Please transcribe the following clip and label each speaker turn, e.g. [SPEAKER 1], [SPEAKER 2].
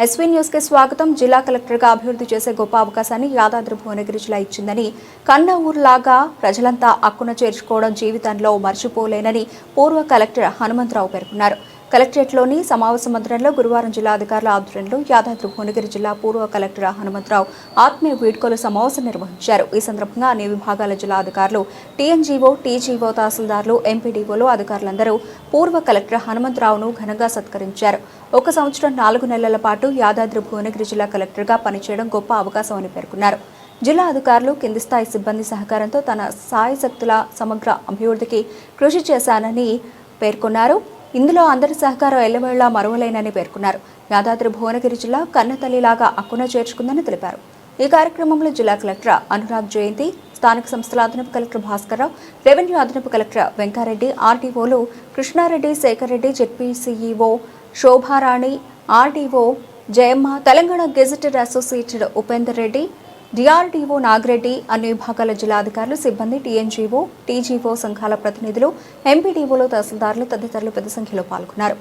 [SPEAKER 1] SV news కి స్వాగతం. జిల్లా కలెక్టర్ గా అభివృద్ధి చేసే గొప్ప అవకాశాన్ని యాదాద్రి భువనగిరి జిల్లా ఇచ్చిందని, కన్న ఊరులాగా ప్రజలంతా అక్కున చేర్చుకోవడం జీవితంలో మర్చిపోలేనని పూర్వ కలెక్టర్ హనుమంతరావు పేర్కొన్నారు. కలెక్టరేట్లోని సమావేశ మందిరంలో గురువారం జిల్లా అధికారుల ఆధ్వర్యంలో యాదాద్రి భువనగిరి జిల్లా పూర్వ కలెక్టర్ హనుమంతరావు ఆత్మీయ వీడ్కోలు సమావేశం నిర్వహించారు. ఈ సందర్భంగా అన్ని విభాగాల జిల్లా అధికారులు, టీఎన్జీఓ, టీజీఓ, తహసీల్దార్లు, ఎంపీడీఓలు, అధికారులందరూ పూర్వ కలెక్టర్ హనుమంతరావును ఘనంగా సత్కరించారు. 1 సంవత్సరం 4 నెలల పాటు యాదాద్రి భువనగిరి జిల్లా కలెక్టర్గా పనిచేయడం గొప్ప అవకాశం అని పేర్కొన్నారు. జిల్లా అధికారులు, కింది స్థాయి సిబ్బంది సహకారంతో తన సాయశక్తుల సమగ్ర అభివృద్ధికి కృషి చేశానని పేర్కొన్నారు. ఇందులో అందరి సహకారం ఎల్లవేళలా మరువలేనని పేర్కొన్నారు. యాదాద్రి భువనగిరి జిల్లా కన్నతల్లిలాగా అక్కున చేర్చుకుందని తెలిపారు. ఈ కార్యక్రమంలో జిల్లా కలెక్టర్ అనురాగ్ జయంతి, స్థానిక సంస్థల అదనపు కలెక్టర్ భాస్కర్రావు, రెవెన్యూ అదనపు కలెక్టర్ వెంకారెడ్డి, ఆర్టీఓలు Krishna Reddy, Shekhar Reddy, ZP CEO Shobha Rani, RDO Jayamma, Telangana gazetted associated Upender Reddy, DRDO Nagi Reddy, అన్ని విభాగాల జిల్లా అధికారులు, సిబ్బంది, టీఎన్జీఓ, టీజీఓ సంఘాల ప్రతినిధులు, ఎంపీడీఓలు, తహసీల్దార్లు తదితరులు పెద్ద సంఖ్యలో పాల్గొన్నారు.